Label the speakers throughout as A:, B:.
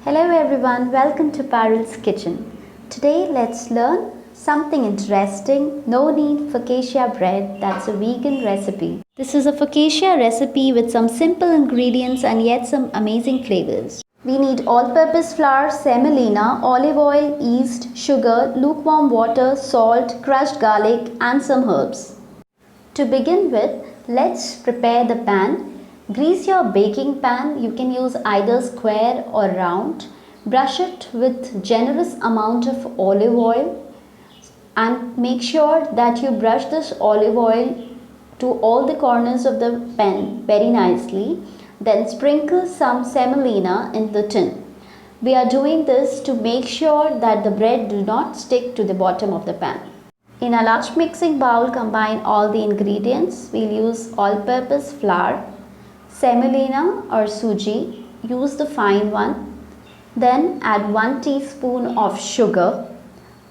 A: Hello everyone, welcome to Parul's Kitchen. Today let's learn something interesting. No need focaccia bread, that's a vegan recipe. This is a focaccia recipe with some simple ingredients and yet some amazing flavors. We need all-purpose flour, semolina, olive oil, yeast, sugar, lukewarm water, salt, crushed garlic and some herbs. To begin with, let's prepare the pan. Grease your baking pan. You can use either square or round. Brush it with generous amount of olive oil and make sure that you brush this olive oil to all the corners of the pan very nicely. Then sprinkle some semolina in the tin. We are doing this to make sure that the bread do not stick to the bottom of the pan. In a large mixing bowl, combine all the ingredients. We'll use all-purpose flour, semolina or suji, use the fine one. Then add 1 teaspoon of sugar,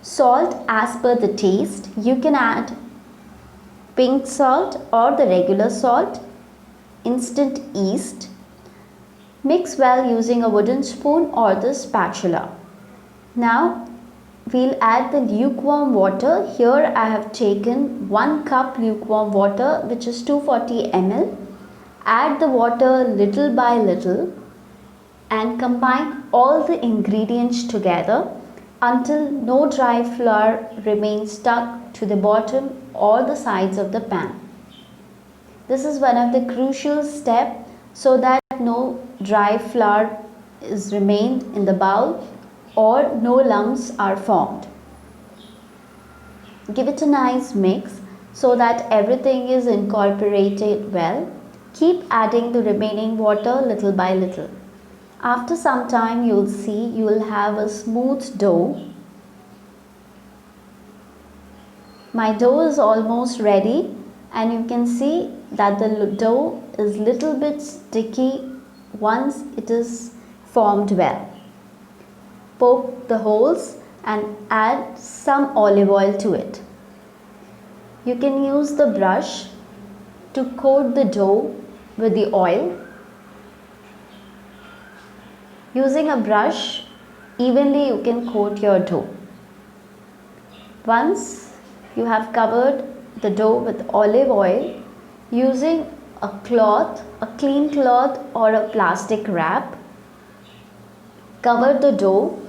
A: salt as per the taste. You can add pink salt or the regular salt, instant yeast. Mix well using a wooden spoon or the spatula. Now we'll add the lukewarm water. Here I have taken 1 cup lukewarm water, which is 240 ml. Add the water little by little and combine all the ingredients together until no dry flour remains stuck to the bottom or the sides of the pan. This is one of the crucial steps so that no dry flour is remained in the bowl or no lumps are formed. Give it a nice mix so that everything is incorporated well. Keep adding the remaining water little by little. After some time you will see you will have a smooth dough. My dough is almost ready and you can see that the dough is little bit sticky once it is formed well. Poke the holes and add some olive oil to it. You can use the brush to coat the dough with the oil. Using a brush, evenly you can coat your dough. Once you have covered the dough with olive oil, using a cloth, a clean cloth or a plastic wrap, cover the dough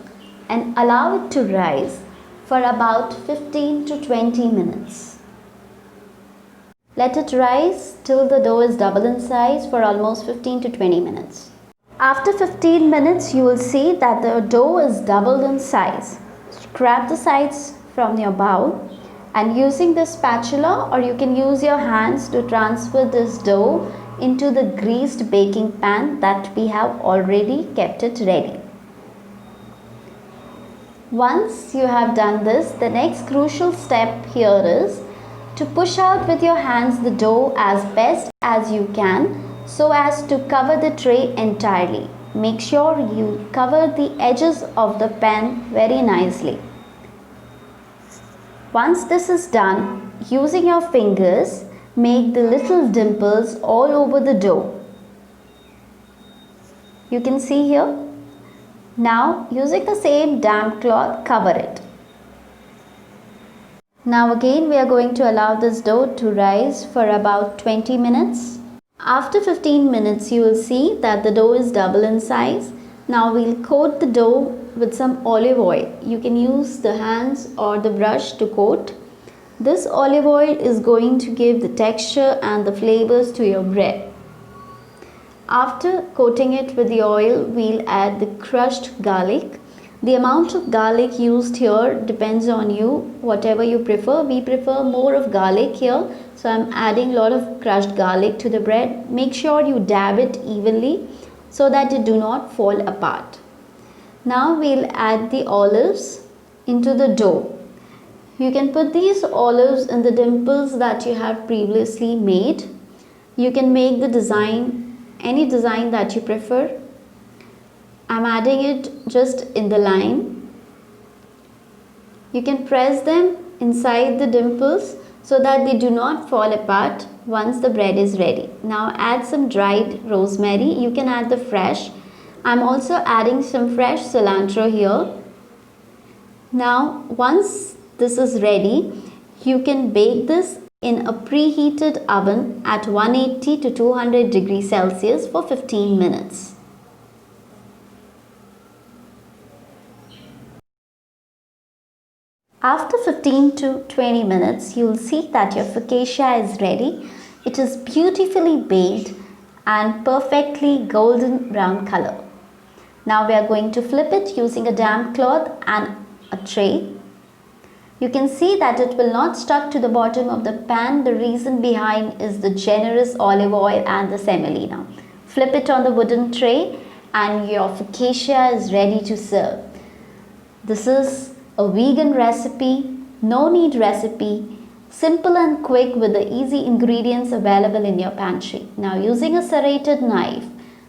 A: and allow it to rise for about 15 to 20 minutes. Let it rise till the dough is double in size for almost 15 to 20 minutes. After 15 minutes, you will see that the dough is doubled in size. Grab the sides from your bowl and using the spatula or you can use your hands to transfer this dough into the greased baking pan that we have already kept it ready. Once you have done this, the next crucial step here is to push out with your hands the dough as best as you can so as to cover the tray entirely. Make sure you cover the edges of the pan very nicely. Once this is done, using your fingers, make the little dimples all over the dough. You can see here. Now using the same damp cloth, cover it. Now again we are going to allow this dough to rise for about 20 minutes. After 15 minutes you will see that the dough is double in size. Now we'll coat the dough with some olive oil. You can use the hands or the brush to coat. This olive oil is going to give the texture and the flavors to your bread. After coating it with the oil, we'll add the crushed garlic. The amount of garlic used here depends on you, whatever you prefer. We prefer more of garlic here, so I'm adding a lot of crushed garlic to the bread. Make sure you dab it evenly so that it do not fall apart. Now we'll add the olives into the dough. You can put these olives in the dimples that you have previously made. You can make the design, any design that you prefer. I'm adding it just in the line. You can press them inside the dimples so that they do not fall apart once the bread is ready. Now add some dried rosemary. You can add the fresh. I'm also adding some fresh cilantro here. Now once this is ready, you can bake this in a preheated oven at 180 to 200 degrees Celsius for 15 minutes. After 15 to 20 minutes, you will see that your focaccia is ready. It is beautifully baked and perfectly golden brown color. Now we are going to flip it using a damp cloth and a tray. You can see that it will not stuck to the bottom of the pan. The reason behind is the generous olive oil and the semolina. Flip it on the wooden tray and your focaccia is ready to serve. This is a vegan recipe, no need recipe, simple and quick with the easy ingredients available in your pantry. Now using a serrated knife,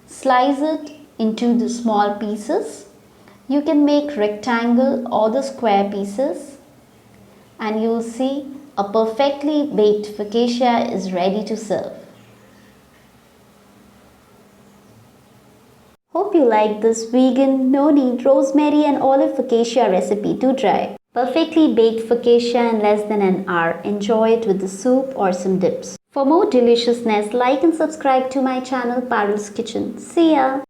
A: slice it into the small pieces. You can make rectangle or the square pieces. And you will see a perfectly baked focaccia is ready to serve. Hope you like this vegan, no need rosemary and olive focaccia recipe. Do try. Perfectly baked focaccia in less than an hour. Enjoy it with the soup or some dips. For more deliciousness, like and subscribe to my channel Parul's Kitchen. See ya!